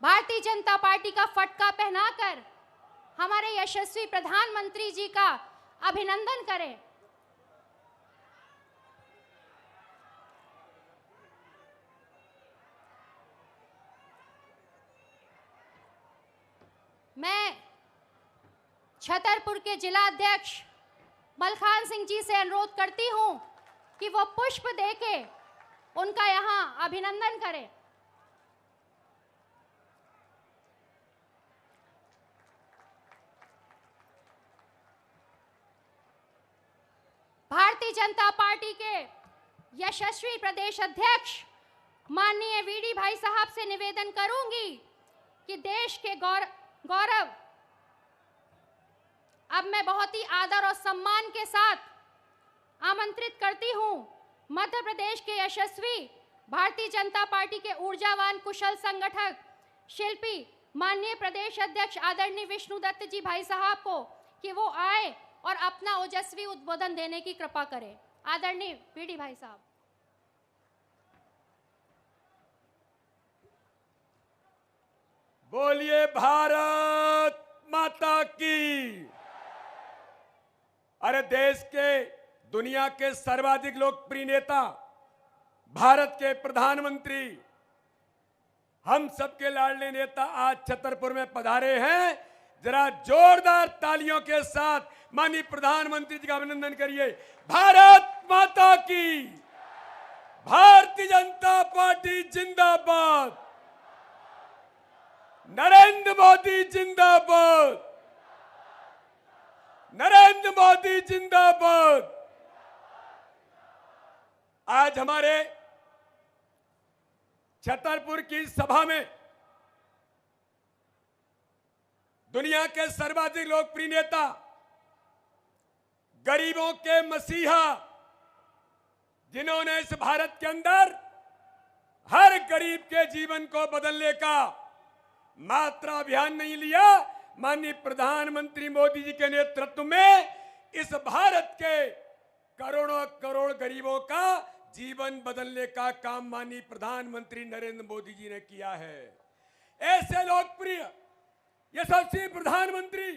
Bharatiya Janata party का फटका पहनाकर हमारे यशस्वी प्रधानमंत्री जी का अभिनंदन करें। मैं छतरपुर के जिला अध्यक्ष मलखान सिंह जी से अनुरोध करती हूं कि वो पुष्प देके उनका यहां अभिनंदन करें। भारतीय जनता पार्टी के यशस्वी प्रदेश अध्यक्ष माननीय वीडी भाई साहब से निवेदन करूंगी कि देश के गौरव अब मैं बहुत ही आदर और सम्मान के साथ आमंत्रित करती हूं मध्य प्रदेश के यशस्वी भारतीय जनता पार्टी के ऊर्जावान कुशल संगठक शिल्पी माननीय प्रदेश अध्यक्ष आदरणीय विष्णुदत्त जी भाई साहब को कि वो आए और अपना ओजस्वी उद्बोधन देने की कृपा करें। आदरणीय वीडी भाई साहब। बोलिए भारत माता की। अरे देश के दुनिया के सर्वाधिक लोकप्रिय नेता भारत के प्रधानमंत्री हम सबके लाडले नेता आज छतरपुर में पधारे हैं। जरा जोरदार तालियों के साथ माननीय प्रधानमंत्री जी का अभिनंदन करिए। भारत माता की। भारतीय जनता पार्टी जिंदाबाद। नरेंद्र मोदी जिंदाबाद। नरेंद्र मोदी जिंदाबाद। आज हमारे छतरपुर की सभा में दुनिया के सर्वाधिक लोकप्रिय नेता, गरीबों के मसीहा, जिन्होंने इस भारत के अंदर हर गरीब के जीवन को बदलने का मात्र अभियान नहीं लिया, माननीय प्रधानमंत्री मोदी जी के नेतृत्व में इस भारत के करोड़ों करोड़ गरीबों का जीवन बदलने का काम माननीय प्रधानमंत्री नरेंद्र मोदी जी ने किया है। ऐसे लोकप्रिय यशस्वी प्रधानमंत्री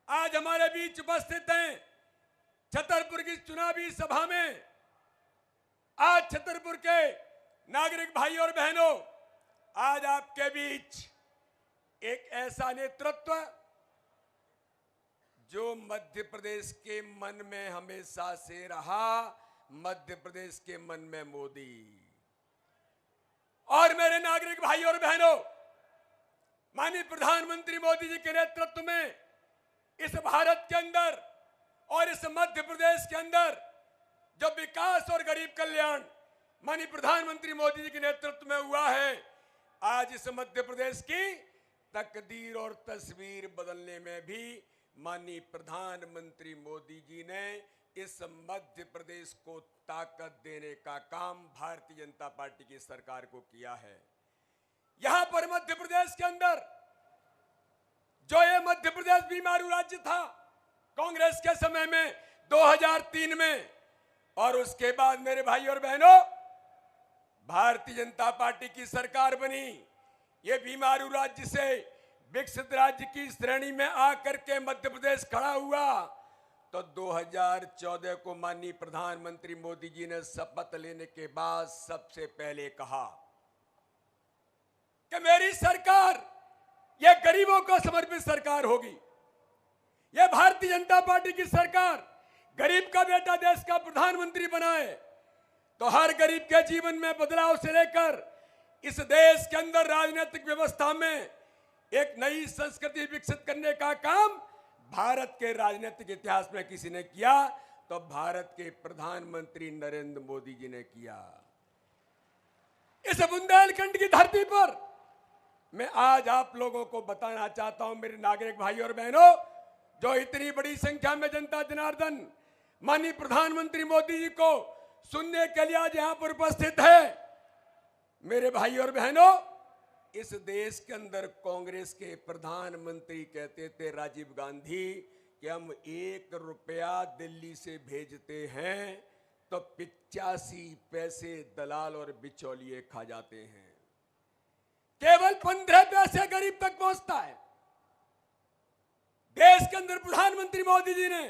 आज हमारे बीच उपस्थित हैं। छतरपुर की चुनावी सभा में आज छतरपुर के नागरिक भाई और बहनों, आज आपके बीच एक ऐसा नेतृत्व जो मध्य प्रदेश के मन में हमेशा से रहा, मध्य प्रदेश के मन में मोदी। और मेरे नागरिक भाई और बहनों, माननीय प्रधानमंत्री मोदी जी के नेतृत्व में इस भारत के अंदर और इस मध्य प्रदेश के अंदर जो विकास और गरीब कल्याण माननीय प्रधानमंत्री मोदी जी के नेतृत्व में हुआ है, आज इस मध्य प्रदेश की तकदीर और तस्वीर बदलने में भी माननीय प्रधानमंत्री मोदी जी ने इस मध्य प्रदेश को ताकत देने का काम भारतीय जनता पार्टी की सरकार को किया है। यहां पर मध्य प्रदेश के अंदर जो ये मध्य प्रदेश बीमारू राज्य था कांग्रेस के समय में 2003 में, और उसके बाद मेरे भाई और बहनों भारतीय जनता पार्टी की सरकार बनी। ये बीमारू राज्य से विकसित राज्य की श्रेणी में आकर के मध्य प्रदेश खड़ा हुआ तो 2014 को माननीय प्रधानमंत्री मोदी जी ने शपथ लेने के बाद सबसे पहले कहा कि मेरी सरकार यह गरीबों को समर्पित सरकार होगी। यह भारतीय जनता पार्टी की सरकार गरीब का बेटा देश का प्रधानमंत्री बनाए तो हर गरीब के जीवन में बदलाव से लेकर इस देश के अंदर राजनीतिक व्यवस्था में एक नई संस्कृति विकसित करने का काम भारत के राजनीतिक इतिहास में किसी ने किया तो भारत के प्रधानमंत्री नरेंद्र मोदी जी ने किया। इस बुंदेलखंड की धरती पर मैं आज आप लोगों को बताना चाहता हूं, मेरे नागरिक भाई और बहनों, जो इतनी बड़ी संख्या में जनता जनार्दन माननीय प्रधानमंत्री मोदी जी को सुनने के लिए आज यहां पर उपस्थित है। मेरे भाई और बहनों, इस देश के अंदर कांग्रेस के प्रधानमंत्री कहते थे राजीव गांधी कि हम 1 रुपया दिल्ली से भेजते हैं तो 85 पैसे दलाल और बिचौलिए खा जाते हैं। केवल 15 पैसे अंदर प्रधानमंत्री मोदी जी ने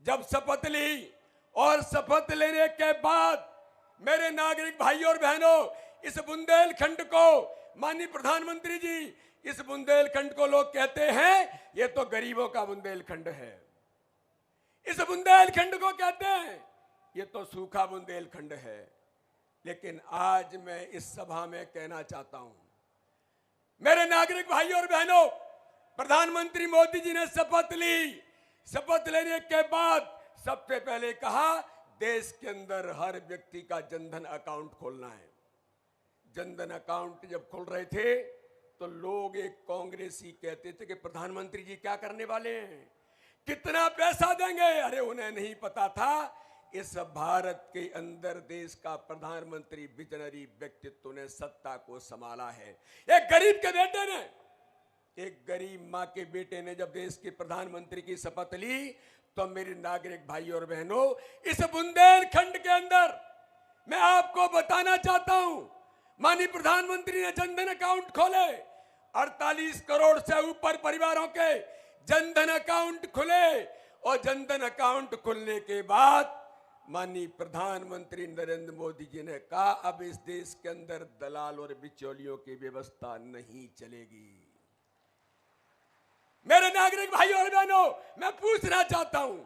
जब शपथ ली और शपथ लेने के बाद मेरे नागरिक भाइयों और बहनों, इस बुंदेलखंड को माननीय प्रधानमंत्री जी, इस बुंदेलखंड को लोग कहते हैं ये तो गरीबों का बुंदेलखंड है। इस बुंदेलखंड को कहते हैं ये तो सूखा बुंदेलखंड है। लेकिन आज मैं इस सभा में कहना चाहता हूं, मेरे नागरिक भाइयों और बहनों, प्रधानमंत्री मोदी जी ने शपथ ली। शपथ लेने के बाद सबसे पहले कहा देश के अंदर हर व्यक्ति का जनधन अकाउंट खोलना है। जनधन अकाउंट जब खोल रहे थे तो लोग एक कांग्रेसी कहते थे कि प्रधानमंत्री जी क्या करने वाले हैं, कितना पैसा देंगे। अरे उन्हें नहीं पता था इस भारत के अंदर देश का प्रधानमंत्री विजनरी व्यक्तित्व ने सत्ता को संभाला है। एक गरीब के बेटे ने, एक गरीब मां के बेटे ने जब देश के प्रधानमंत्री की शपथ ली तो मेरे नागरिक भाइयों और बहनों, इस बुंदेलखंड के अंदर मैं आपको बताना चाहता हूं, माननीय प्रधानमंत्री ने जनधन अकाउंट खोले। 48 करोड़ से ऊपर परिवारों के जनधन अकाउंट खुले और जनधन अकाउंट खुलने के बाद माननीय प्रधानमंत्री नरेंद्र मोदी जी ने कहा अब इस देश के अंदर दलाल और बिचौलियों की व्यवस्था नहीं चलेगी। मेरे नागरिक भाइयों और बहनों, मैं पूछना चाहता हूं,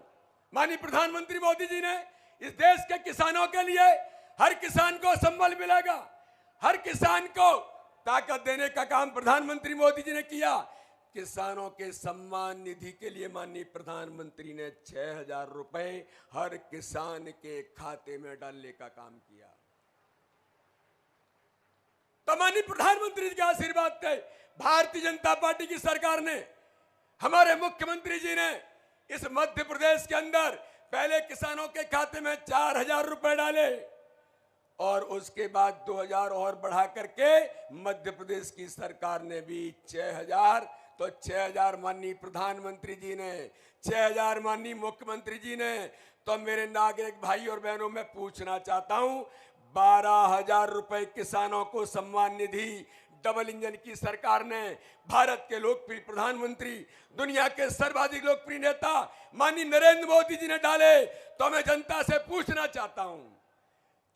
माननीय प्रधानमंत्री मोदी जी ने इस देश के किसानों के लिए हर किसान को संबल मिलेगा, हर किसान को ताकत देने का काम प्रधानमंत्री मोदी जी ने किया। किसानों के सम्मान निधि के लिए माननीय प्रधानमंत्री ने 6,000 रुपए हर किसान के खाते में डालने का काम किया। तो माननीय प्रधानमंत्री जी के आशीर्वाद से भारतीय जनता पार्टी की सरकार ने, हमारे मुख्यमंत्री जी ने इस मध्य प्रदेश के अंदर पहले किसानों के खाते में 4,000 रुपए डाले और उसके बाद 2,000 और बढ़ा करके मध्य प्रदेश की सरकार ने भी 6,000, तो 6,000 माननीय प्रधानमंत्री जी ने, 6,000 माननीय मुख्यमंत्री जी ने। तो मेरे नागरिक भाई और बहनों, मैं पूछना चाहता हूं, 12,000 रुपए किसानों को सम्मान निधि डबल इंजन की सरकार ने, भारत के लोकप्रिय प्रधानमंत्री, दुनिया के सर्वाधिक लोकप्रिय नेता माननीय नरेंद्र मोदी जी ने डाले। तो मैं जनता से पूछना चाहता हूं,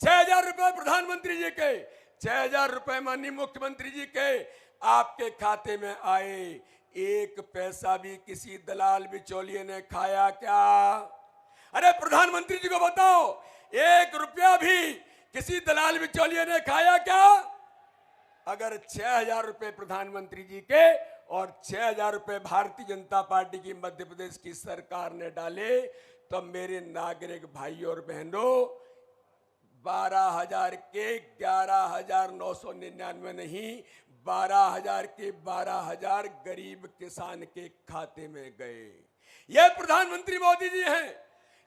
6,000 रुपए प्रधानमंत्री जी के, 6,000 रुपए माननीय मुख्यमंत्री जी के आपके खाते में आए, एक पैसा भी किसी दलाल बिचौलिए ने खाया क्या? अरे प्रधानमंत्री जी को बताओ, 1 रुपया भी किसी दलाल बिचौलिए ने खाया क्या? अगर 6,000 रुपए प्रधानमंत्री जी के और 6,000 रुपए भारतीय जनता पार्टी की मध्य प्रदेश की सरकार ने डाले, तो मेरे नागरिक भाइयों और बहनों, 12,000 के 11,999 नहीं, 12,000 के 12,000 गरीब किसान के खाते में गए। यह प्रधानमंत्री मोदी जी हैं,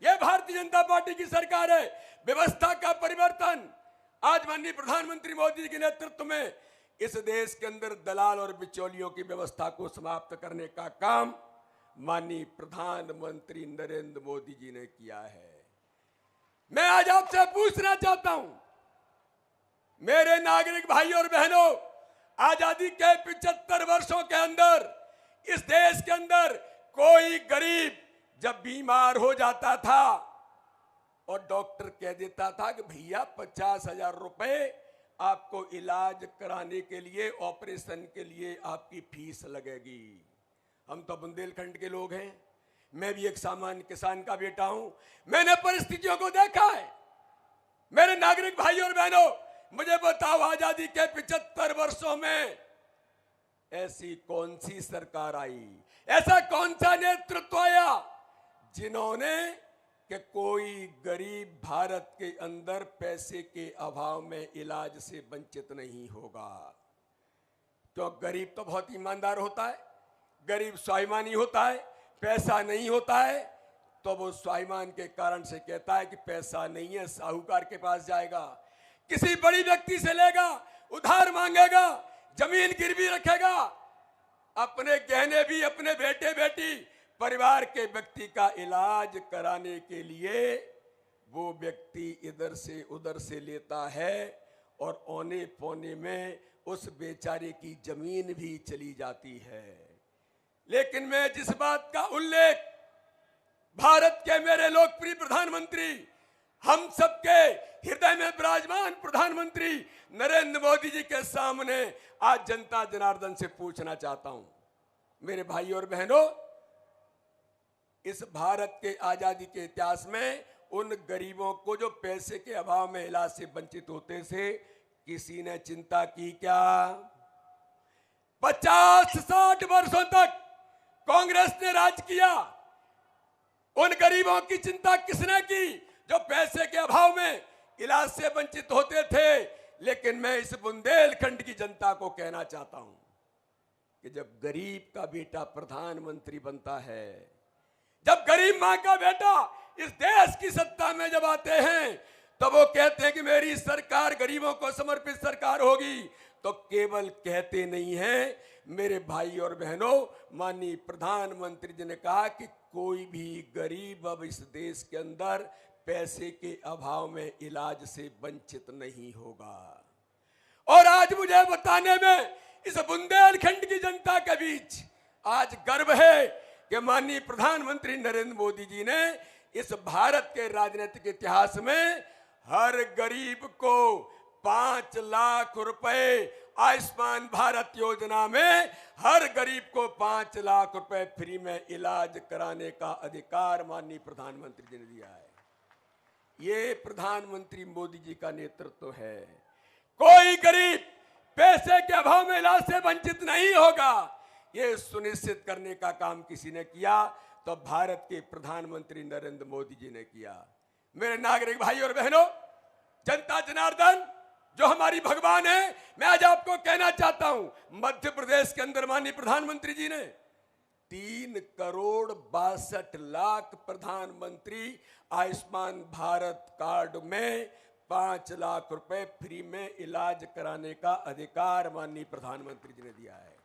यह भारतीय जनता पार्टी की सरकार है। व्यवस्था का परिवर्तन आज माननीय प्रधानमंत्री मोदी जी के नेतृत्व में इस देश के अंदर दलाल और बिचौलियों की व्यवस्था को समाप्त करने का काम माननीय प्रधानमंत्री नरेंद्र मोदी जी ने किया है। मैं आज आपसे पूछना चाहता हूं, मेरे नागरिक भाइयों और बहनों, आजादी के 75 वर्षों के अंदर इस देश के अंदर कोई गरीब जब बीमार हो जाता था और डॉक्टर कह देता था कि भैया 50,000 रुपए आपको इलाज कराने के लिए, ऑपरेशन के लिए आपकी फीस लगेगी। हम तो बुंदेलखंड के लोग हैं, मैं भी एक सामान्य किसान का बेटा हूं, मैंने परिस्थितियों को देखा है। मेरे नागरिक भाइयों और बहनों, मुझे बताओ, आजादी के 75 वर्षों में ऐसी कौन सी सरकार आई, ऐसा कौन सा नेतृत्व आया जिन्होंने कि कोई गरीब भारत के अंदर पैसे के अभाव में इलाज से वंचित नहीं होगा? क्यों? गरीब तो बहुत ईमानदार होता है, गरीब स्वाभिमानी होता है। पैसा नहीं होता है तो वो स्वाभिमान के कारण से कहता है कि पैसा नहीं है, साहूकार के पास जाएगा, किसी बड़ी व्यक्ति से लेगा, उधार मांगेगा, जमीन गिरवी रखेगा, अपने गहने भी अपने बेटे बेटी परिवार के व्यक्ति का इलाज कराने के लिए वो व्यक्ति इधर से उधर से लेता है और औने पौने में उस बेचारे की जमीन भी चली जाती है। लेकिन मैं जिस बात का उल्लेख भारत के मेरे लोकप्रिय प्रधानमंत्री, हम सबके हृदय में विराजमान प्रधानमंत्री नरेंद्र मोदी जी के सामने आज जनता जनार्दन से पूछना चाहता हूं। मेरे भाई और बहनों, इस भारत के आजादी के इतिहास में उन गरीबों को जो पैसे के अभाव में इलाज से वंचित होते थे, किसी ने चिंता की क्या? 50-60 वर्षों तक कांग्रेस ने राज किया। उन गरीबों की चिंता किसने की जो पैसे के अभाव में इलाज से वंचित होते थे? लेकिन मैं इस बुंदेलखंड की जनता को कहना चाहता हूं कि जब गरीब का बेटा प्रधानमंत्री बनता है, जब गरीब मां का बेटा इस देश की सत्ता में जब आते हैं, तो वो कहते हैं कि मेरी सरकार गरीबों को समर्पित सरकार होगी। तो केवल कहते नहीं हैं मेरे भाई और बहनों, माननीय प्रधानमंत्री जी ने कहा कि कोई भी गरीब अब इस देश के अंदर पैसे के अभाव में इलाज से वंचित नहीं होगा। और आज मुझे बताने में इस बुंदेलखंड की जनता के बीच आज गर्व है कि माननीय प्रधानमंत्री नरेंद्र मोदी जी ने इस भारत के राजनीतिक इतिहास में हर गरीब को 5 लाख रुपए आयुष्मान भारत योजना में हर गरीब को 5 लाख रुपए फ्री में इलाज कराने का अधिकार माननीय प्रधानमंत्री जी ने दिया है। ये प्रधानमंत्री मोदी जी का नेतृत्व है। कोई गरीब पैसे के अभाव में इलाज से वंचित नहीं होगा, ये सुनिश्चित करने का काम किसी ने किया तो भारत के प्रधानमंत्री नरेंद्र मोदी जी ने किया। मेरे नागरिक भाई और बहनों, जनता जनार्दन जो हमारी भगवान है, मैं आज आपको कहना चाहता हूं, मध्य प्रदेश के अंदर माननीय प्रधानमंत्री जी ने 3,62,00,000 प्रधानमंत्री आयुष्मान भारत कार्ड में 5 लाख रुपए फ्री में इलाज कराने का अधिकार माननीय प्रधानमंत्री जी ने दिया है।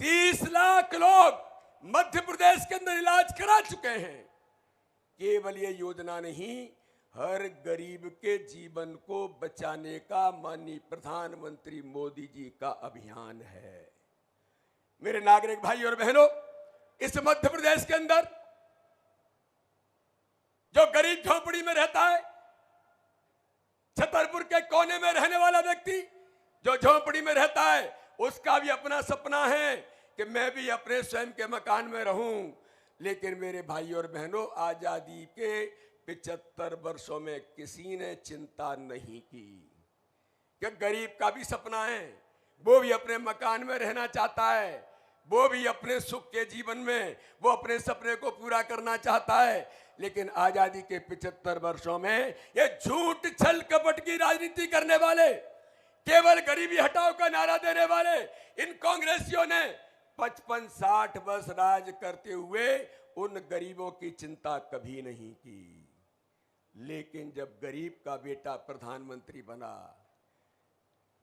30 लाख लोग मध्य प्रदेश के अंदर इलाज करा चुके हैं। केवल ये योजना नहीं, हर गरीब के जीवन को बचाने का माननीय प्रधानमंत्री मोदी जी का अभियान है। मेरे नागरिक भाई और बहनों, इस मध्य प्रदेश के अंदर जो गरीब झोपड़ी में रहता है, छतरपुर के कोने में रहने वाला व्यक्ति जो झोपड़ी में रहता है, उसका भी अपना सपना है कि मैं भी अपने स्वयं के मकान में रहूं। लेकिन मेरे भाई और बहनों, आजादी के 75 वर्षों में किसी ने चिंता नहीं की कि गरीब का भी सपना है, वो भी अपने मकान में रहना चाहता है, वो भी अपने सुख के जीवन में वो अपने सपने को पूरा करना चाहता है। लेकिन आजादी के 75 वर्षों में ये झूठ छल कपट की राजनीति करने वाले, केवल गरीबी हटाओ का नारा देने वाले इन कांग्रेसियों ने 55-60 वर्ष राज करते हुए उन गरीबों की चिंता कभी नहीं की। लेकिन जब गरीब का बेटा प्रधानमंत्री बना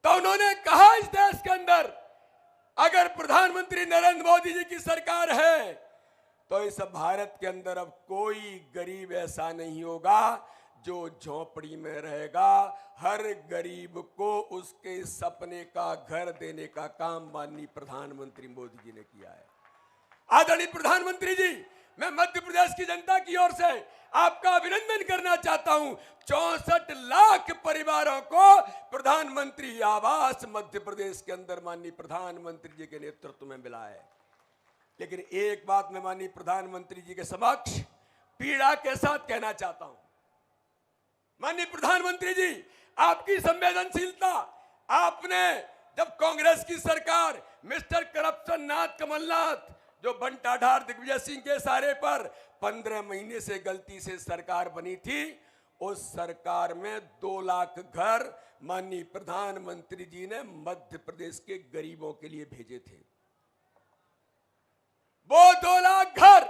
तो उन्होंने कहा, इस देश के अंदर अगर प्रधानमंत्री नरेंद्र मोदी जी की सरकार है तो इस भारत के अंदर अब कोई गरीब ऐसा नहीं होगा जो झोपड़ी में रहेगा। हर गरीब को उसके सपने का घर देने का काम माननीय प्रधानमंत्री मोदी जी ने किया है। आदरणीय प्रधानमंत्री जी, मैं मध्य प्रदेश की जनता की ओर से आपका अभिनंदन करना चाहता हूं। 64 लाख परिवारों को प्रधानमंत्री आवास मध्य प्रदेश के अंदर माननीय प्रधानमंत्री जी के नेतृत्व में मिला है। लेकिन एक बात मैं माननीय प्रधानमंत्री जी के समक्ष पीड़ा के साथ कहना चाहता हूं। माननीय प्रधानमंत्री जी, आपकी संवेदनशीलता, आपने जब कांग्रेस की सरकार मिस्टर करप्शन नाथ कमलनाथ जो बंटाढार दिग्विजय सिंह के इशारे पर 15 महीने से गलती से सरकार बनी थी, उस सरकार में 2 लाख घर माननीय प्रधानमंत्री जी ने मध्य प्रदेश के गरीबों के लिए भेजे थे। वो 2 लाख घर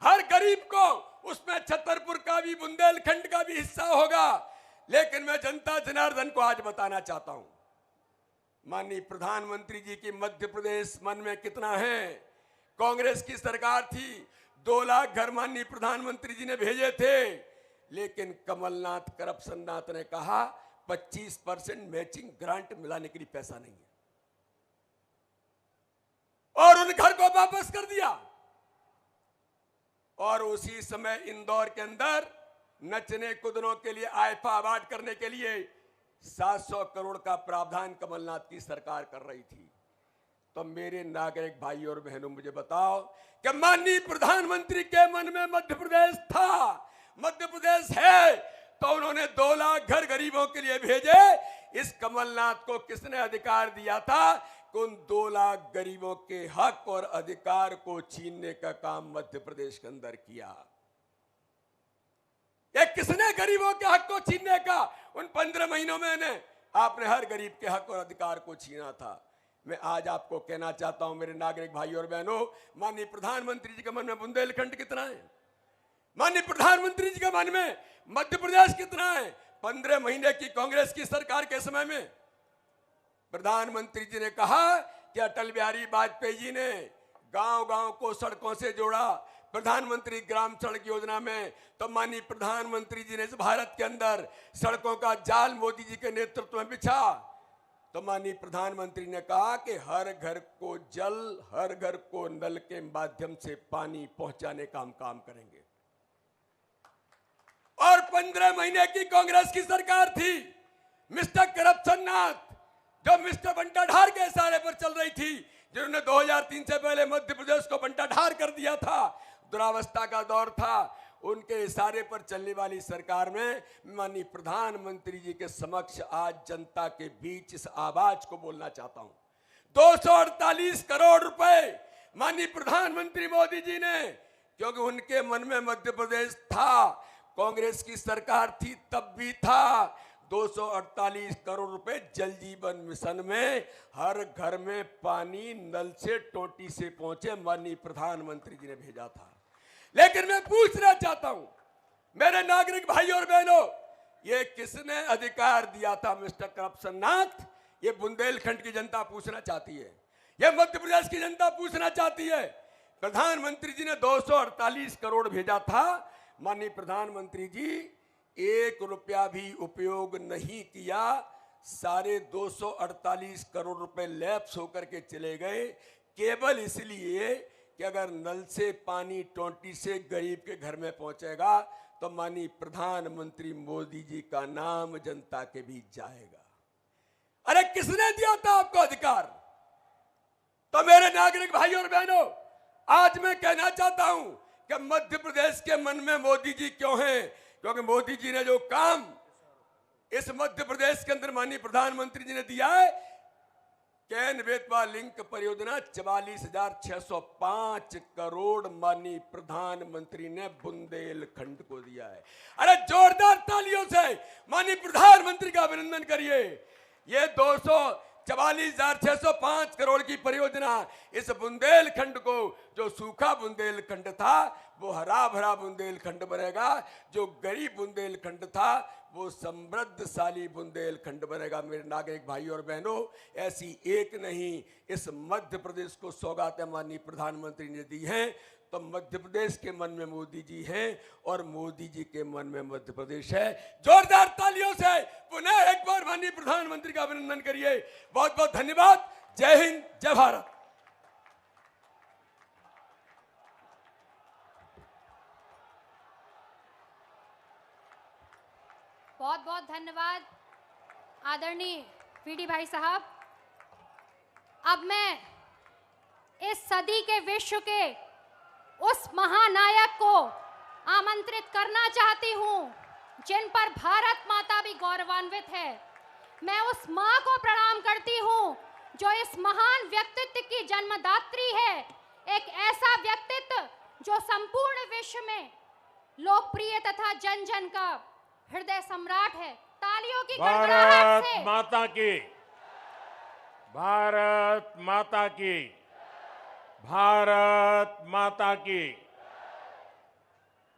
हर गरीब को, उसमें छतरपुर का भी, बुंदेलखंड का भी हिस्सा होगा। लेकिन मैं जनता जनार्दन को आज बताना चाहता हूं, माननीय प्रधानमंत्री जी की मध्य प्रदेश मन में कितना है। कांग्रेस की सरकार थी, 2 लाख घर माननीय प्रधानमंत्री जी ने भेजे थे। लेकिन कमलनाथ करप्शन नाथ ने कहा 25% मैचिंग ग्रांट मिलाने के लिए पैसा नहीं है। और उन घर को वापस कर दिया। और उसी समय इंदौर के अंदर नचने कूदनों के लिए आईफा अवार्ड करने के लिए 700 करोड़ का प्रावधान कमलनाथ की सरकार कर रही थी। तो मेरे नागरिक भाई और बहनों, मुझे बताओ कि माननीय प्रधानमंत्री के मन में मध्य प्रदेश था, मध्य प्रदेश है, तो उन्होंने 2 लाख घर गरीबों के लिए भेजे। इस कमलनाथ को किसने अधिकार दिया था कि उन 2 लाख गरीबों के हक और अधिकार को छीनने का काम मध्य प्रदेश के अंदर किया? ये किसने गरीबों के हक को छीनने का? उन 15 महीनों में आपने हर गरीब के हक और अधिकार को छीना था। मैं आज आपको कहना चाहता हूं मेरे नागरिक भाई और बहनों, माननीय प्रधानमंत्री जी के मन में बुंदेलखंड कितना है? माननीय प्रधानमंत्री जी के मन में मध्य प्रदेश कितना है? 15 महीने की कांग्रेस की सरकार के समय में प्रधानमंत्री जी ने कहा कि अटल बिहारी वाजपेयी जी ने गांव-गांव को सड़कों से जोड़ा, प्रधानमंत्री ग्राम सड़क योजना में। तो माननीय प्रधानमंत्री जी ने इस भारत के अंदर सड़कों का जाल मोदी जी के नेतृत्व में बिछा। तो माननीय प्रधानमंत्री ने कहा कि हर घर को जल, हर घर को नल के माध्यम से पानी पहुंचाने का हम काम करेंगे। और 15 महीने की कांग्रेस की सरकार थी, मिस्टर करप्शन नाथ, जो मिस्टर बंटाढार के इशारे पर चल रही थी, जिन्होंने 2003 से पहले मध्य प्रदेश को बंटाढार कर दिया था, दुरावस्था का दौर था, उनके इशारे पर चलने वाली सरकार में माननीय प्रधानमंत्री जी के समक्ष आज जनता के बीच इस आवाज को बोलना चाहता हूं। 248 करोड़ रुपए माननीय प्रधानमंत्री मोदी जी ने, क्योंकि उनके मन में मध्य प्रदेश था, कांग्रेस की सरकार थी तब भी था, 248 करोड़ रुपए जल जीवन मिशन में हर घर में पानी नल से टोटी से पहुंचे माननीय प्रधानमंत्री जी ने भेजा था। लेकिन मैं पूछना चाहता हूं मेरे नागरिक भाई और बहनों, ये किसने अधिकार दिया था मिस्टर करप्शन नाथ? ये बुंदेलखंड की जनता पूछना चाहती है, ये मध्य प्रदेश की जनता पूछना चाहती है। प्रधानमंत्री जी ने 248 करोड़ भेजा था, माननीय प्रधानमंत्री जी 1 रुपया भी उपयोग नहीं किया, सारे 248 करोड़ रुपए लैप्स होकर के चले गए, केवल इसलिए कि अगर नल से पानी टोंटी से गरीब के घर में पहुंचेगा तो माननीय प्रधानमंत्री मोदी जी का नाम जनता के बीच जाएगा। अरे किसने दिया था आपको अधिकार? तो मेरे नागरिक भाई और बहनों, आज मैं कहना चाहता हूं कि मध्य प्रदेश के मन में मोदी जी क्यों हैं? क्योंकि मोदी जी ने जो काम इस मध्य प्रदेश के अंदर माननीय प्रधानमंत्री जी ने दिया है, कैन बेतवा लिंक परियोजना 44,605 करोड़ माननीय प्रधानमंत्री ने बुंदेलखंड को दिया है। अरे जोरदार तालियों से माननीय प्रधानमंत्री का अभिनंदन करिए। ये 244,605 करोड़ की परियोजना इस बुंदेलखंड को, जो सूखा बुंदेलखंड था वो हरा भरा बुंदेलखंड बनेगा, जो गरीब बुंदेलखंड था वो समृद्धशाली बुंदेलखंड बनेगा। मेरे नागरिक भाई और बहनों, ऐसी एक नहीं, इस मध्य प्रदेश को सौगातें माननीय प्रधानमंत्री ने दी हैं। तो मध्य प्रदेश के मन में मोदी जी हैं और मोदी जी के मन में मध्य प्रदेश है। जोरदार तालियों से पुनः एक बार माननीय प्रधानमंत्री का अभिनंदन करिए। बहुत बहुत धन्यवाद। जय हिंद, जय भारत। बहुत बहुत धन्यवाद आदरणीय वीडी भाई साहब। अब मैं इस सदी के विश्व के उस महानायक को आमंत्रित करना चाहती हूं जिन पर भारत माता भी गौरवान्वित है। मैं उस मां को प्रणाम करती हूं जो इस महान व्यक्तित्व की जन्मदात्री है, एक ऐसा व्यक्तित्व जो संपूर्ण विश्व में लोकप्रिय तथा जन जन का हृदय सम्राट है। तालियों की गड़गड़ाहट से भारत माता की, भारत माता की, भारत माता की।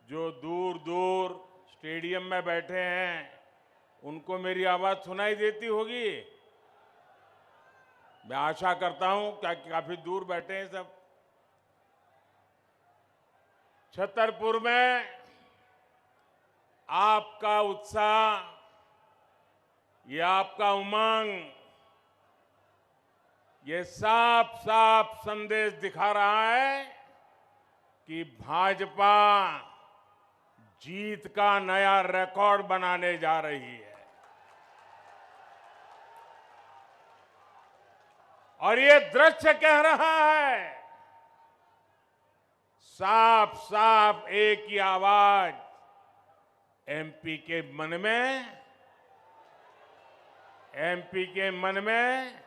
जो दूर दूर स्टेडियम में बैठे हैं उनको मेरी आवाज सुनाई देती होगी। मैं आशा करता हूं कि काफी दूर बैठे हैं सब। छतरपुर में आपका उत्साह, ये आपका उमंग, ये साफ साफ संदेश दिखा रहा है कि भाजपा जीत का नया रिकॉर्ड बनाने जा रही है। और ये दृश्य कह रहा है, साफ साफ एक ही आवाज एमपी के मन में, एमपी के मन में,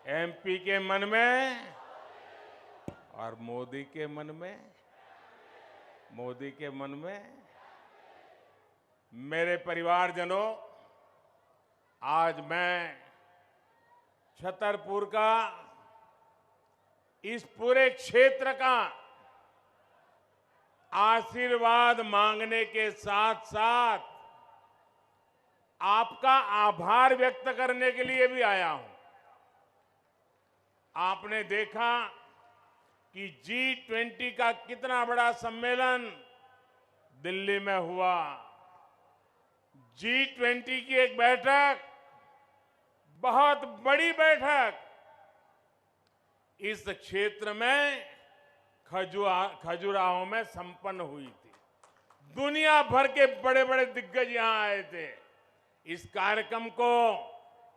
एमपी के मन में और मोदी के मन में, मोदी के मन में। मेरे परिवारजनों, आज मैं छतरपुर का, इस पूरे क्षेत्र का आशीर्वाद मांगने के साथ साथ आपका आभार व्यक्त करने के लिए भी आया हूं। आपने देखा कि G20 का कितना बड़ा सम्मेलन दिल्ली में हुआ। G20 की एक बैठक, बहुत बड़ी बैठक, इस क्षेत्र में खजुराहो में संपन्न हुई थी। दुनिया भर के बड़े बड़े दिग्गज यहां आए थे। इस कार्यक्रम को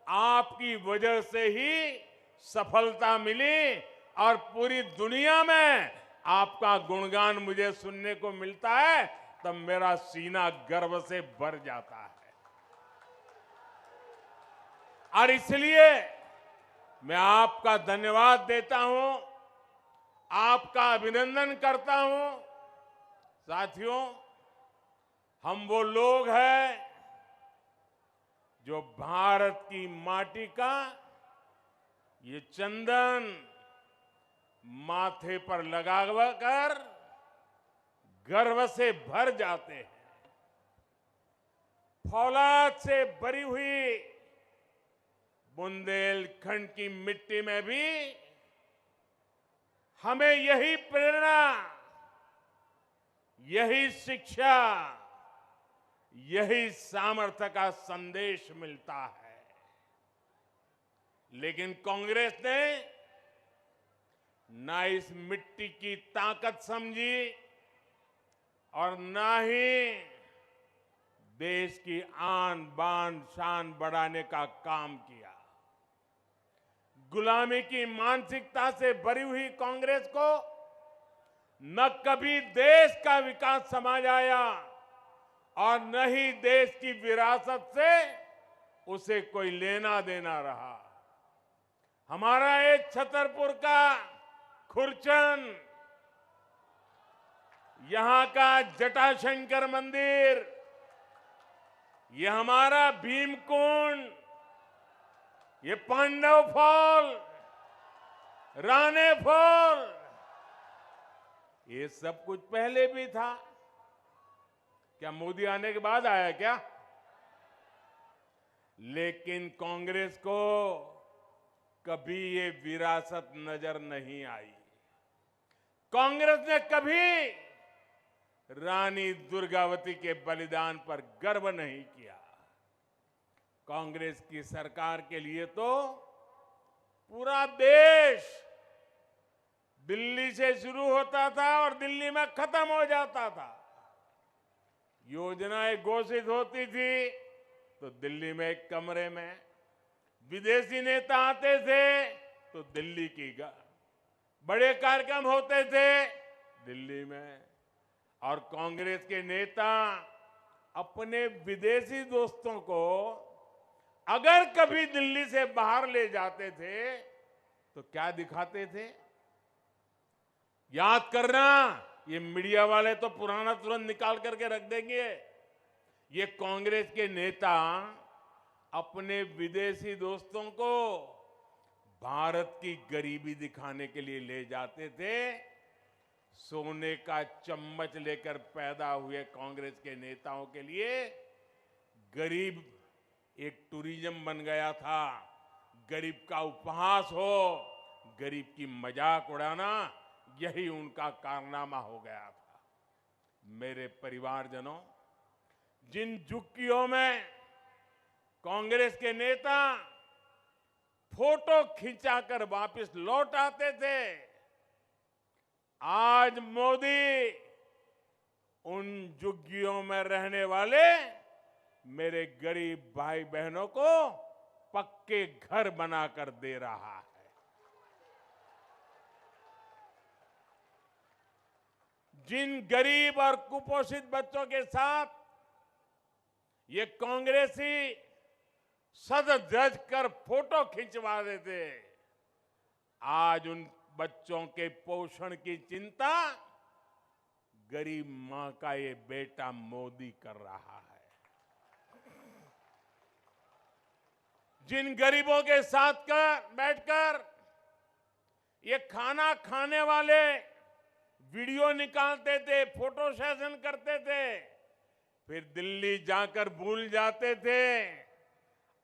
आपकी वजह से ही सफलता मिली और पूरी दुनिया में आपका गुणगान मुझे सुनने को मिलता है, तब मेरा सीना गर्व से भर जाता है। और इसलिए मैं आपका धन्यवाद देता हूं, आपका अभिनंदन करता हूं। साथियों, हम वो लोग हैं जो भारत की माटी का ये चंदन माथे पर लगाकर गर्व से भर जाते हैं। फौलाद से भरी हुई बुंदेलखंड की मिट्टी में भी हमें यही प्रेरणा, यही शिक्षा, यही सामर्थ्य का संदेश मिलता है। लेकिन कांग्रेस ने ना इस मिट्टी की ताकत समझी और ना ही देश की आन बान शान बढ़ाने का काम किया। गुलामी की मानसिकता से भरी हुई कांग्रेस को न कभी देश का विकास समझ आया और न ही देश की विरासत से उसे कोई लेना देना रहा। हमारा एक छतरपुर का खुरचन, यहां का जटाशंकर मंदिर, ये हमारा भीमकुंड, ये पांडव फॉल, राणे फॉल, ये सब कुछ पहले भी था। क्या मोदी आने के बाद आया क्या? लेकिन कांग्रेस को कभी ये विरासत नजर नहीं आई। कांग्रेस ने कभी रानी दुर्गावती के बलिदान पर गर्व नहीं किया। कांग्रेस की सरकार के लिए तो पूरा देश दिल्ली से शुरू होता था और दिल्ली में खत्म हो जाता था। योजनाएं घोषित होती थी तो दिल्ली में एक कमरे में, विदेशी नेता आते थे तो दिल्ली की बड़े कार्यक्रम होते थे दिल्ली में, और कांग्रेस के नेता अपने विदेशी दोस्तों को अगर कभी दिल्ली से बाहर ले जाते थे तो क्या दिखाते थे? याद करना, ये मीडिया वाले तो पुराना तुरंत निकाल करके रख देंगे। ये कांग्रेस के नेता अपने विदेशी दोस्तों को भारत की गरीबी दिखाने के लिए ले जाते थे। सोने का चम्मच लेकर पैदा हुए कांग्रेस के नेताओं के लिए गरीब एक टूरिज्म बन गया था। गरीब का उपहास हो, गरीब की मजाक उड़ाना, यही उनका कारनामा हो गया था। मेरे परिवारजनों, जिन झुग्गियों में कांग्रेस के नेता फोटो खिंचाकर वापस लौट आते थे। आज मोदी उन झुग्गियों में रहने वाले मेरे गरीब भाई बहनों को पक्के घर बनाकर दे रहा है। जिन गरीब और कुपोषित बच्चों के साथ ये कांग्रेसी सज धज कर फोटो खिंचवा देते, आज उन बच्चों के पोषण की चिंता गरीब मां का ये बेटा मोदी कर रहा है। जिन गरीबों के साथ बैठकर ये खाना खाने वाले वीडियो निकालते थे, फोटो सेशन करते थे, फिर दिल्ली जाकर भूल जाते थे,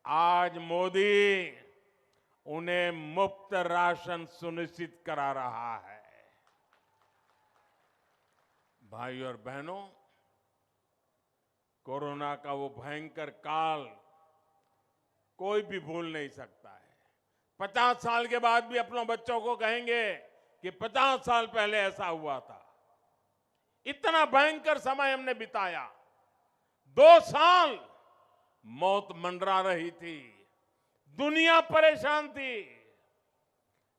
आज मोदी उन्हें मुफ्त राशन सुनिश्चित करा रहा है। भाई और बहनों, कोरोना का वो भयंकर काल कोई भी भूल नहीं सकता है। 50 साल के बाद भी अपने बच्चों को कहेंगे कि 50 साल पहले ऐसा हुआ था। इतना भयंकर समय हमने बिताया। 2 साल मौत मंडरा रही थी, दुनिया परेशान थी,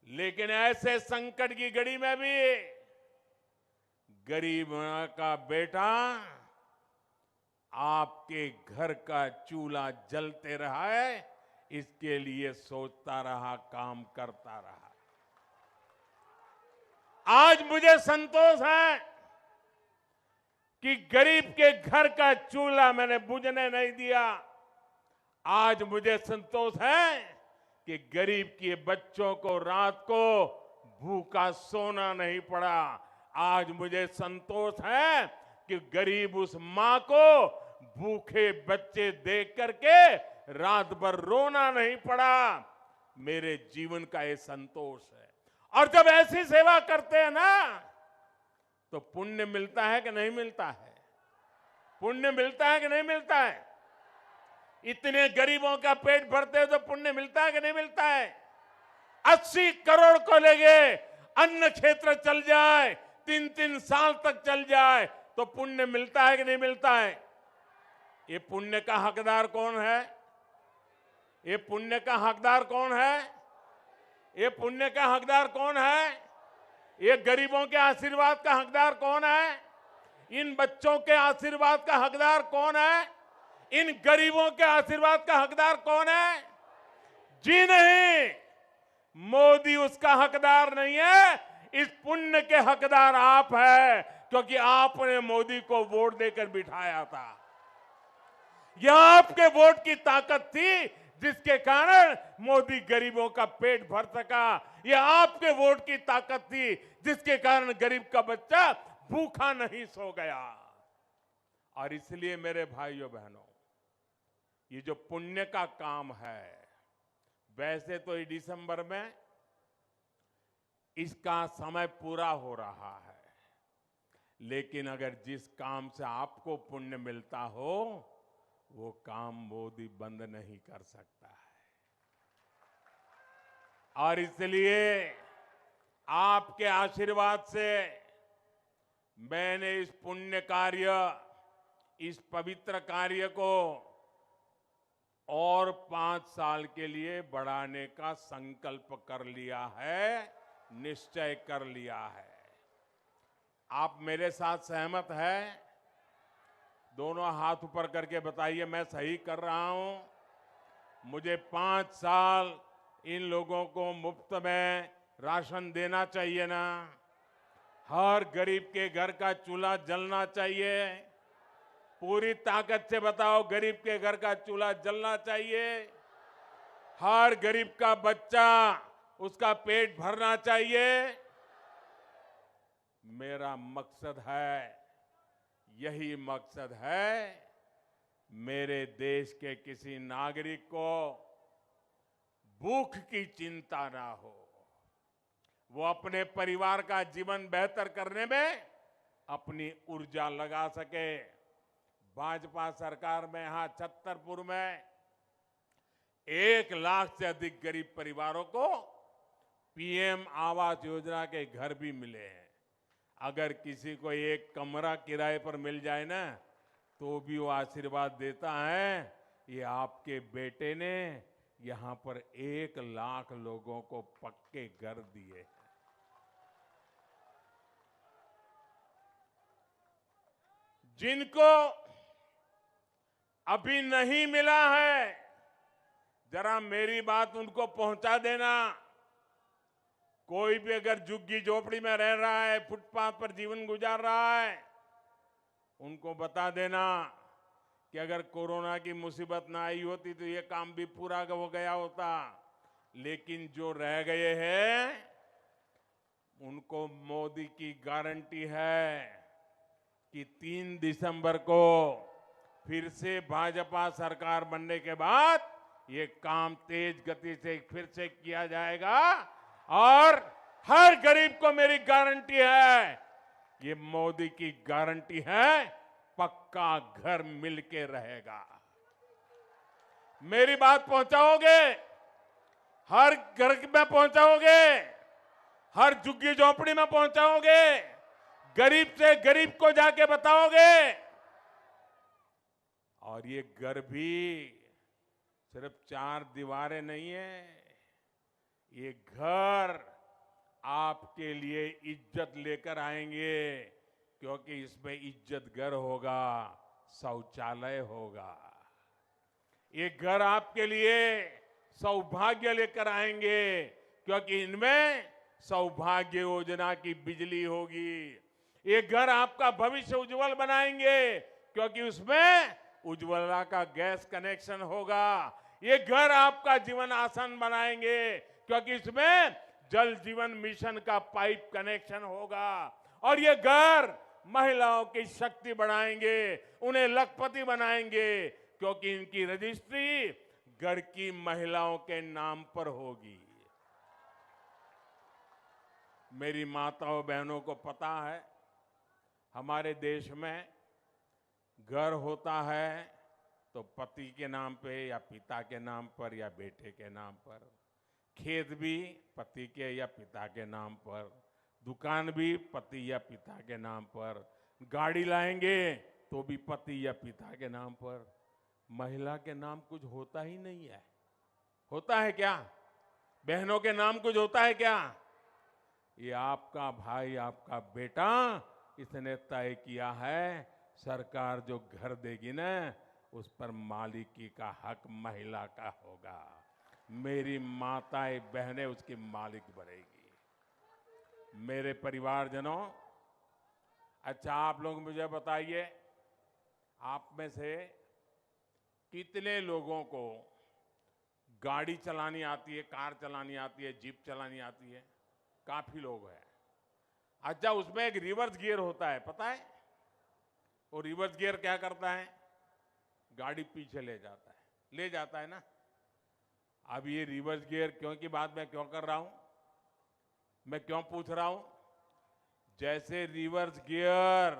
लेकिन ऐसे संकट की घड़ी में भी गरीब का बेटा आपके घर का चूल्हा जलते रहा है, इसके लिए सोचता रहा, काम करता रहा। आज मुझे संतोष है कि गरीब के घर का चूल्हा मैंने बुझने नहीं दिया। आज मुझे संतोष है कि गरीब के बच्चों को रात को भूखा सोना नहीं पड़ा। आज मुझे संतोष है कि गरीब उस मां को भूखे बच्चे देख करके रात भर रोना नहीं पड़ा। मेरे जीवन का ये संतोष है। और जब ऐसी सेवा करते हैं ना, तो पुण्य मिलता है कि नहीं मिलता है? पुण्य मिलता है कि नहीं मिलता है? इतने गरीबों का पेट भरते हो तो पुण्य मिलता है कि नहीं मिलता है? 80 करोड़ को लेके अन्न क्षेत्र चल जाए, 3-3 साल तक चल जाए, तो पुण्य मिलता है कि नहीं मिलता है? ये पुण्य का हकदार कौन है? ये पुण्य का हकदार कौन है? ये पुण्य का हकदार कौन है? ये गरीबों के आशीर्वाद का हकदार कौन है? इन बच्चों के आशीर्वाद का हकदार कौन है? इन गरीबों के आशीर्वाद का हकदार कौन है? जी नहीं, मोदी उसका हकदार नहीं है। इस पुण्य के हकदार आप हैं, क्योंकि आपने मोदी को वोट देकर बिठाया था। यह आपके वोट की ताकत थी जिसके कारण मोदी गरीबों का पेट भर सका। यह आपके वोट की ताकत थी जिसके कारण गरीब का बच्चा भूखा नहीं सो गया। और इसलिए मेरे भाइयों बहनों, ये जो पुण्य का काम है, वैसे तो ये दिसंबर में इसका समय पूरा हो रहा है, लेकिन अगर जिस काम से आपको पुण्य मिलता हो, वो काम मोदी बंद नहीं कर सकता है। और इसलिए आपके आशीर्वाद से मैंने इस पुण्य कार्य, इस पवित्र कार्य को और 5 साल के लिए बढ़ाने का संकल्प कर लिया है, निश्चय कर लिया है। आप मेरे साथ सहमत हैं? दोनों हाथ ऊपर करके बताइए, मैं सही कर रहा हूं। मुझे 5 साल इन लोगों को मुफ्त में राशन देना चाहिए ना? हर गरीब के घर का चूल्हा जलना चाहिए। पूरी ताकत से बताओ, गरीब के घर का चूल्हा जलना चाहिए। हर गरीब का बच्चा, उसका पेट भरना चाहिए। मेरा मकसद है, यही मकसद है, मेरे देश के किसी नागरिक को भूख की चिंता ना हो, वो अपने परिवार का जीवन बेहतर करने में अपनी ऊर्जा लगा सके। भाजपा सरकार में यहां छतरपुर में 1 लाख से अधिक गरीब परिवारों को पीएम आवास योजना के घर भी मिले हैं। अगर किसी को एक कमरा किराए पर मिल जाए ना, तो भी वो आशीर्वाद देता है, ये आपके बेटे ने यहां पर 1 लाख लोगों को पक्के घर दिए हैं। जिनको अभी नहीं मिला है, जरा मेरी बात उनको पहुंचा देना। कोई भी अगर झुग्गी झोपड़ी में रह रहा है, फुटपाथ पर जीवन गुजार रहा है, उनको बता देना कि अगर कोरोना की मुसीबत ना आई होती तो ये काम भी पूरा हो गया होता। लेकिन जो रह गए हैं, उनको मोदी की गारंटी है कि 3 दिसंबर को फिर से भाजपा सरकार बनने के बाद ये काम तेज गति से फिर से किया जाएगा। और हर गरीब को मेरी गारंटी है, ये मोदी की गारंटी है, पक्का घर मिलके रहेगा। मेरी बात पहुंचाओगे? हर घर में पहुंचाओगे? हर झुग्गी झोपड़ी में पहुंचाओगे? गरीब से गरीब को जाके बताओगे? और ये घर भी सिर्फ 4 दीवारें नहीं है, ये घर आपके लिए इज्जत लेकर आएंगे, क्योंकि इसमें इज्जत घर होगा, शौचालय होगा। ये घर आपके लिए सौभाग्य लेकर आएंगे, क्योंकि इनमें सौभाग्य योजना की बिजली होगी। ये घर आपका भविष्य उज्जवल बनाएंगे, क्योंकि उसमें उज्ज्वला का गैस कनेक्शन होगा। ये घर आपका जीवन आसान बनाएंगे, क्योंकि इसमें जल जीवन मिशन का पाइप कनेक्शन होगा। और ये घर महिलाओं की शक्ति बढ़ाएंगे, उन्हें लखपति बनाएंगे, क्योंकि इनकी रजिस्ट्री घर की महिलाओं के नाम पर होगी। मेरी माताओं बहनों को पता है, हमारे देश में घर होता है तो पति के नाम पे या पिता के नाम पर या बेटे के नाम पर, खेत भी पति के या पिता के नाम पर, दुकान भी पति या पिता के नाम पर, गाड़ी लाएंगे तो भी पति या पिता के नाम पर। महिला के नाम कुछ होता ही नहीं है। होता है क्या? बहनों के नाम कुछ होता है क्या? ये आपका भाई, आपका बेटा, इसने तय किया है, सरकार जो घर देगी ना, उस पर मालिकी का हक महिला का होगा। मेरी माताएं बहनें उसकी मालिक बनेगी। मेरे परिवारजनों, अच्छा आप लोग मुझे बताइए, आप में से कितने लोगों को गाड़ी चलानी आती है, कार चलानी आती है, जीप चलानी आती है? काफी लोग हैं। अच्छा, उसमें एक रिवर्स गियर होता है, पता है? वो रिवर्स गियर क्या करता है? गाड़ी पीछे ले जाता है ना। अब ये रिवर्स गियर क्यों की बात मैं क्यों कर रहा हूं, मैं क्यों पूछ रहा हूं? जैसे रिवर्स गियर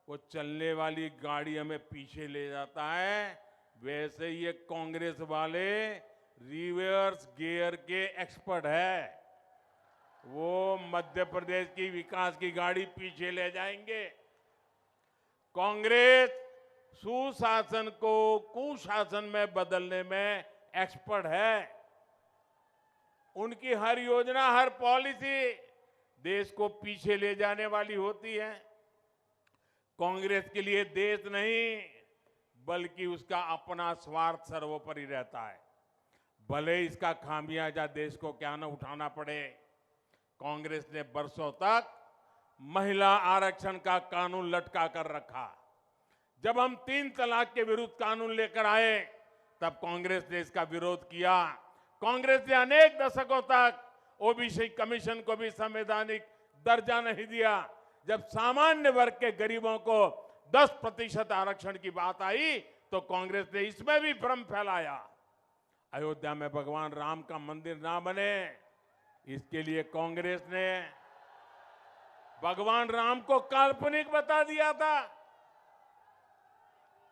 वो चलने वाली गाड़ी हमें पीछे ले जाता है, वैसे ये कांग्रेस वाले रिवर्स गियर के एक्सपर्ट है। वो मध्य प्रदेश की विकास की गाड़ी पीछे ले जाएंगे। कांग्रेस सुशासन को कुशासन में बदलने में एक्सपर्ट है। उनकी हर योजना, हर पॉलिसी देश को पीछे ले जाने वाली होती है। कांग्रेस के लिए देश नहीं, बल्कि उसका अपना स्वार्थ सर्वोपरि रहता है। भले इसका खामियाजा देश को क्या न उठाना पड़े। कांग्रेस ने बरसों तक महिला आरक्षण का कानून लटका कर रखा। जब हम 3 तलाक के विरुद्ध कानून लेकर आए, तब कांग्रेस ने इसका विरोध किया। कांग्रेस ने अनेक दशकों तक ओबीसी कमीशन को भी संवैधानिक दर्जा नहीं दिया। जब सामान्य वर्ग के गरीबों को 10% आरक्षण की बात आई, तो कांग्रेस ने इसमें भी भ्रम फैलाया। अयोध्या में भगवान राम का मंदिर ना बने, इसके लिए कांग्रेस ने भगवान राम को काल्पनिक बता दिया था।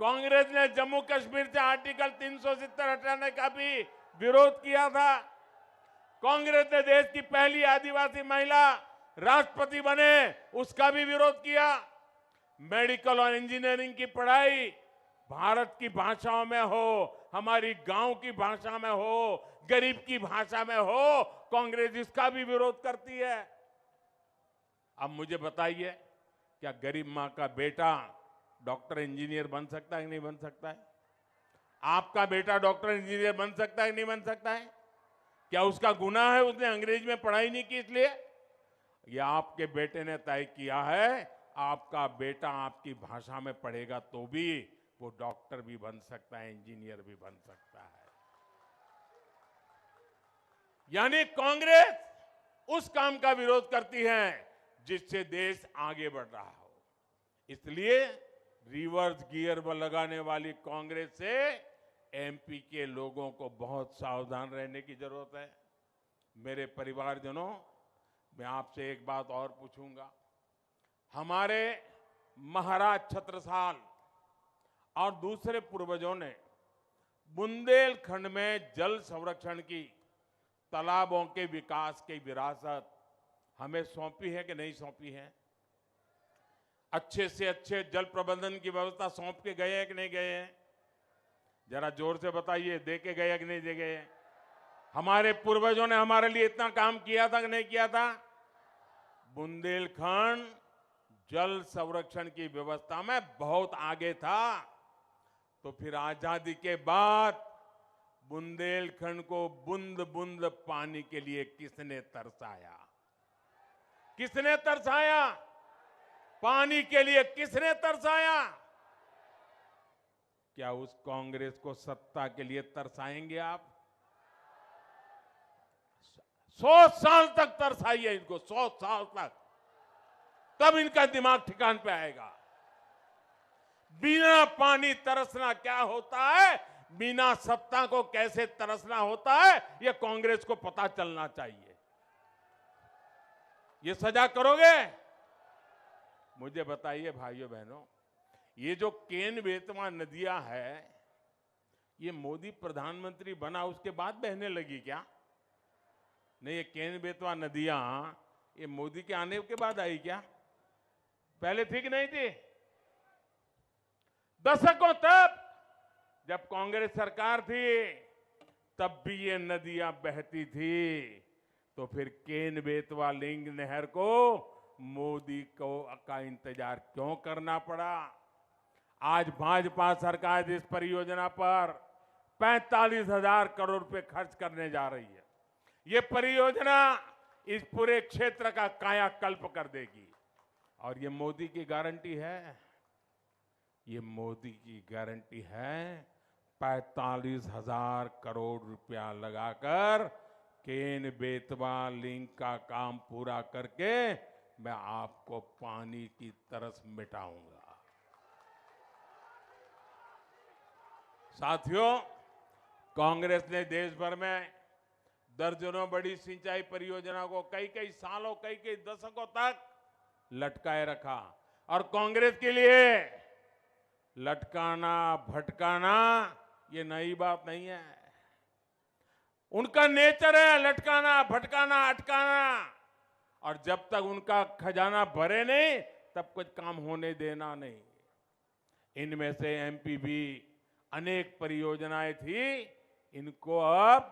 कांग्रेस ने जम्मू कश्मीर से आर्टिकल 370 हटाने का भी विरोध किया था। कांग्रेस ने देश की पहली आदिवासी महिला राष्ट्रपति बने, उसका भी विरोध किया। मेडिकल और इंजीनियरिंग की पढ़ाई भारत की भाषाओं में हो, हमारी गांव की भाषा में हो, गरीब की भाषा में हो, कांग्रेस इसका भी विरोध करती है। अब मुझे बताइए, क्या गरीब मां का बेटा डॉक्टर इंजीनियर बन सकता है कि नहीं बन सकता है? आपका बेटा डॉक्टर इंजीनियर बन सकता है कि नहीं बन सकता है? क्या उसका गुनाह है उसने अंग्रेजी में पढ़ाई नहीं की इसलिए? या आपके बेटे ने तय किया है आपका बेटा आपकी भाषा में पढ़ेगा तो भी वो डॉक्टर भी बन सकता है, इंजीनियर भी बन सकता है। यानी कांग्रेस उस काम का विरोध करती है जिससे देश आगे बढ़ रहा हो। इसलिए रिवर्स गियर लगाने वाली कांग्रेस से एमपी के लोगों को बहुत सावधान रहने की जरूरत है। मेरे परिवारजनों, मैं आपसे एक बात और पूछूंगा। हमारे महाराज छत्रसाल और दूसरे पूर्वजों ने बुंदेलखंड में जल संरक्षण की, तालाबों के विकास की विरासत हमें सौंपी है कि नहीं सौंपी है? अच्छे से अच्छे जल प्रबंधन की व्यवस्था सौंप के गए हैं कि नहीं गए हैं? जरा जोर से बताइए, दे के गए कि नहीं दे गए? हमारे पूर्वजों ने हमारे लिए इतना काम किया था कि नहीं किया था? बुंदेलखंड जल संरक्षण की व्यवस्था में बहुत आगे था। तो फिर आजादी के बाद बुंदेलखंड को बूंद बूंद पानी के लिए किसने तरसाया? किसने तरसाया? पानी के लिए किसने तरसाया? क्या उस कांग्रेस को सत्ता के लिए तरसाएंगे आप? 100 साल तक तरसाइए इनको, 100 साल तक, तब इनका दिमाग ठिकान पे आएगा। बिना पानी तरसना क्या होता है, बिना सत्ता को कैसे तरसना होता है, यह कांग्रेस को पता चलना चाहिए। ये सजा करोगे? मुझे बताइए भाइयों बहनों, ये जो केन बेतवा नदियां है, ये मोदी प्रधानमंत्री बना उसके बाद बहने लगी क्या? नहीं, ये केन बेतवा नदियां ये मोदी के आने के बाद आई क्या? पहले थी कि नहीं थी? दशकों तक जब कांग्रेस सरकार थी तब भी ये नदियां बहती थी। तो फिर केन बेतवा लिंक नहर को मोदी को का इंतजार क्यों करना पड़ा? आज भाजपा सरकार इस परियोजना पर 45,000 करोड़ रुपए खर्च करने जा रही है। ये परियोजना इस पूरे क्षेत्र का कायाकल्प कर देगी। और ये मोदी की गारंटी है, ये मोदी की गारंटी है। 45,000 करोड़ रुपया लगाकर केन बेतवा लिंक का काम पूरा करके मैं आपको पानी की तरस मिटाऊंगा। साथियों, कांग्रेस ने देश भर में दर्जनों बड़ी सिंचाई परियोजना को कई सालों, कई दशकों तक लटकाए रखा। और कांग्रेस के लिए लटकाना भटकाना ये नई बात नहीं है। उनका नेचर है लटकाना, भटकाना, अटकाना। और जब तक उनका खजाना भरे नहीं तब कुछ काम होने देना नहीं। इनमें से एमपी भी अनेक परियोजनाएं थी, इनको अब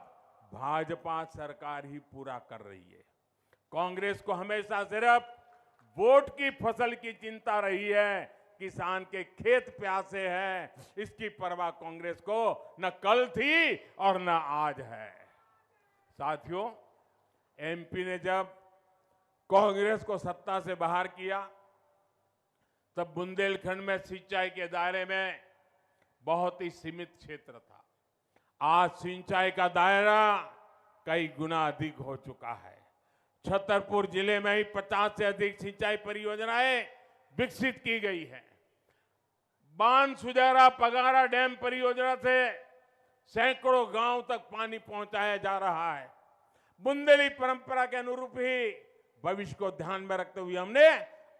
भाजपा सरकार ही पूरा कर रही है। कांग्रेस को हमेशा सिर्फ वोट की फसल की चिंता रही है, किसान के खेत प्यासे हैं, इसकी परवाह कांग्रेस को न कल थी और न आज है। साथियों, एमपी ने जब कांग्रेस को सत्ता से बाहर किया तब बुंदेलखंड में सिंचाई के दायरे में बहुत ही सीमित क्षेत्र था। आज सिंचाई का दायरा कई गुना अधिक हो चुका है। छतरपुर जिले में ही 50 से अधिक सिंचाई परियोजनाएं विकसित की गई है। बान सुजारा पगारा डैम परियोजना से सैकड़ों गांव तक पानी पहुंचाया जा रहा है। बुंदेली परंपरा के अनुरूप ही भविष्य को ध्यान में रखते हुए हमने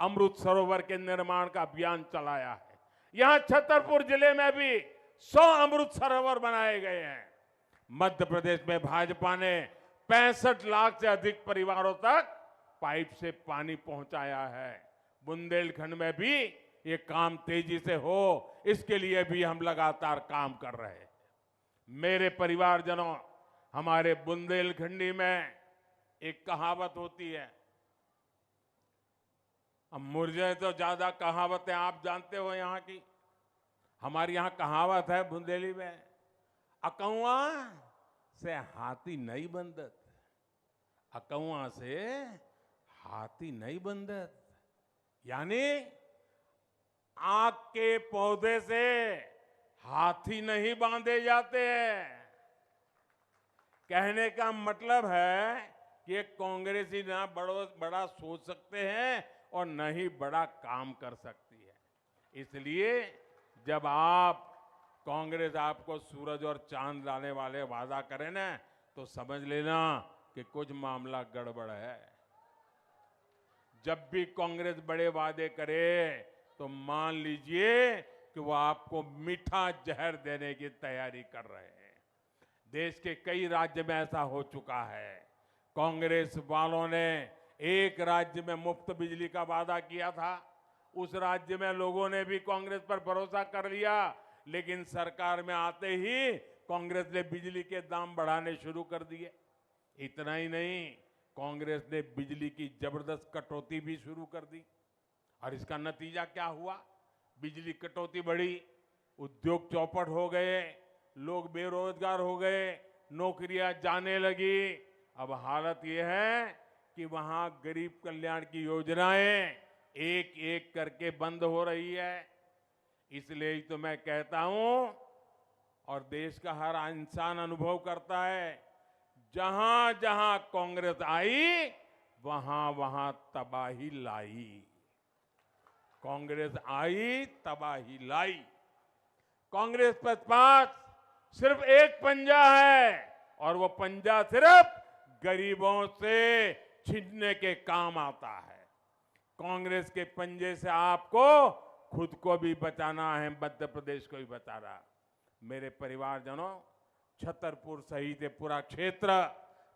अमृत सरोवर के निर्माण का अभियान चलाया है। यहां छतरपुर जिले में भी 100 अमृत सरोवर बनाए गए हैं। मध्य प्रदेश में भाजपा ने 65 लाख से अधिक परिवारों तक पाइप से पानी पहुंचाया है। बुंदेलखंड में भी ये काम तेजी से हो, इसके लिए भी हम लगातार काम कर रहे हैं। मेरे परिवारजनों, हमारे बुंदेलखंडी में एक कहावत होती है, अब मुझे तो ज्यादा कहावतें आप जानते हो यहाँ की। हमारी यहाँ कहावत है बुंदेली में, अकौआ से हाथी नहीं बंदत, अकौआ से हाथी नहीं बंदत, यानी आग के पौधे से हाथी नहीं बांधे जाते हैं। कहने का मतलब है कि कांग्रेसी ना बड़ा सोच सकते हैं और न ही बड़ा काम कर सकती है। इसलिए जब कांग्रेस आपको सूरज और चांद लाने वाले वादा करे ना, तो समझ लेना कि कुछ मामला गड़बड़ है। जब भी कांग्रेस बड़े वादे करे तो मान लीजिए कि वो आपको मीठा जहर देने की तैयारी कर रहे हैं। देश के कई राज्य में ऐसा हो चुका है। कांग्रेस वालों ने एक राज्य में मुफ्त बिजली का वादा किया था, उस राज्य में लोगों ने भी कांग्रेस पर भरोसा कर लिया, लेकिन सरकार में आते ही कांग्रेस ने बिजली के दाम बढ़ाने शुरू कर दिए। इतना ही नहीं, कांग्रेस ने बिजली की जबरदस्त कटौती भी शुरू कर दी और इसका नतीजा क्या हुआ? बिजली कटौती बढ़ी, उद्योग चौपट हो गए, लोग बेरोजगार हो गए, नौकरियां जाने लगी। अब हालत यह है कि वहां गरीब कल्याण की योजनाएं एक एक करके बंद हो रही है। इसलिए ही तो मैं कहता हूं, और देश का हर इंसान अनुभव करता है, जहां जहां कांग्रेस आई वहां वहां तबाही लाई। कांग्रेस आई, तबाही लाई। कांग्रेस के पास सिर्फ एक पंजा है और वो पंजा सिर्फ गरीबों से छीनने के काम आता है। कांग्रेस के पंजे से आपको खुद को भी बचाना है, मध्य प्रदेश को भी बचाना। मेरे परिवारजनों, छतरपुर सहित पूरा क्षेत्र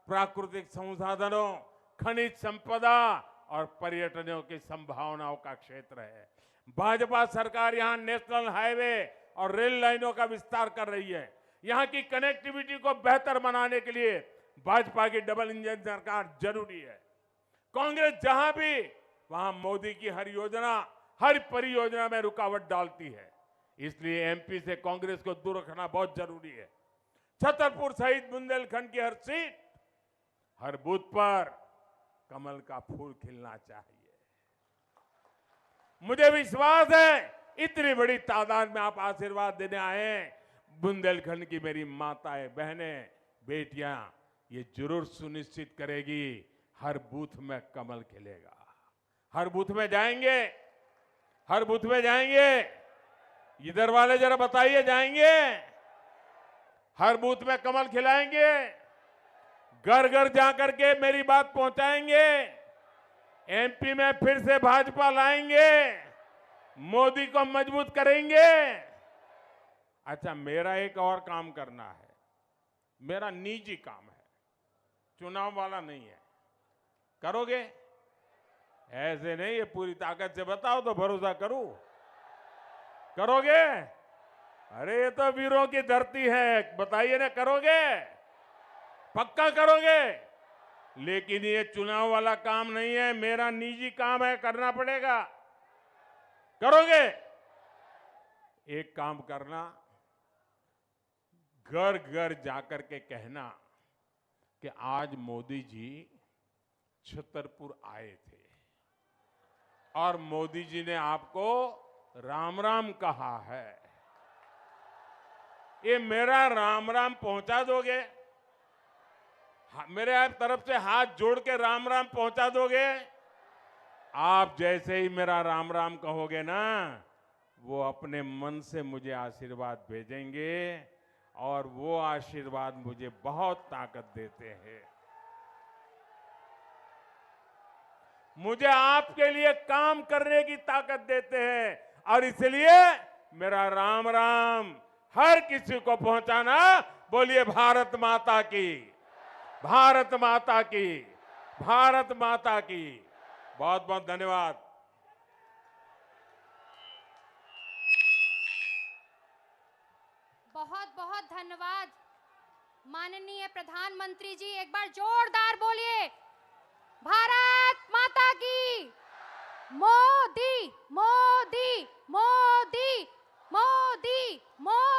प्राकृतिक संसाधनों, खनिज संपदा और पर्यटनों की संभावनाओं का क्षेत्र है। भाजपा सरकार यहां नेशनल हाईवे और रेल लाइनों का विस्तार कर रही है। यहां की कनेक्टिविटी को बेहतर बनाने के लिए भाजपा की डबल इंजन सरकार जरूरी है। कांग्रेस जहां भी, वहां मोदी की हर योजना, हर परियोजना में रुकावट डालती है। इसलिए एमपी से कांग्रेस को दूर रखना बहुत जरूरी है। छतरपुर सहित बुंदेलखंड की हर सीट, हर बूथ पर कमल का फूल खिलना चाहिए। मुझे विश्वास है इतनी बड़ी तादाद में आप आशीर्वाद देने आए हैं। बुंदेलखंड की मेरी माताएं, बहनें, बेटियां ये जरूर सुनिश्चित करेगी हर बूथ में कमल खिलेगा। हर बूथ में जाएंगे, हर बूथ में जाएंगे। इधर वाले जरा बताइए, जाएंगे? हर बूथ में कमल खिलाएंगे, घर घर जाकर के मेरी बात पहुंचाएंगे। एमपी में फिर से भाजपा लाएंगे, मोदी को मजबूत करेंगे। अच्छा, मेरा एक और काम करना है, मेरा निजी काम है, चुनाव वाला नहीं है। करोगे? ऐसे नहीं, ये पूरी ताकत से बताओ तो भरोसा करूं। करोगे? अरे ये तो वीरों की धरती है, बताइए ना, करोगे? पक्का करोगे? लेकिन ये चुनाव वाला काम नहीं है, मेरा निजी काम है, करना पड़ेगा। करोगे? एक काम करना, घर घर जाकर के कहना कि आज मोदी जी छतरपुर आए थे और मोदी जी ने आपको राम राम कहा है। ये मेरा राम राम पहुंचा दोगे? मेरे तरफ से हाथ जोड़ के राम राम पहुंचा दोगे? आप जैसे ही मेरा राम राम कहोगे ना, वो अपने मन से मुझे आशीर्वाद भेजेंगे और वो आशीर्वाद मुझे बहुत ताकत देते हैं। मुझे आपके लिए काम करने की ताकत देते हैं और इसलिए मेरा राम राम हर किसी को पहुंचाना। बोलिए भारत माता की, भारत माता की, भारत माता की। बहुत बहुत धन्यवाद। बहुत बहुत धन्यवाद माननीय प्रधानमंत्री जी। एक बार जोरदार बोलिए भारत माता की। मोदी मोदी मोदी मोदी मोदी।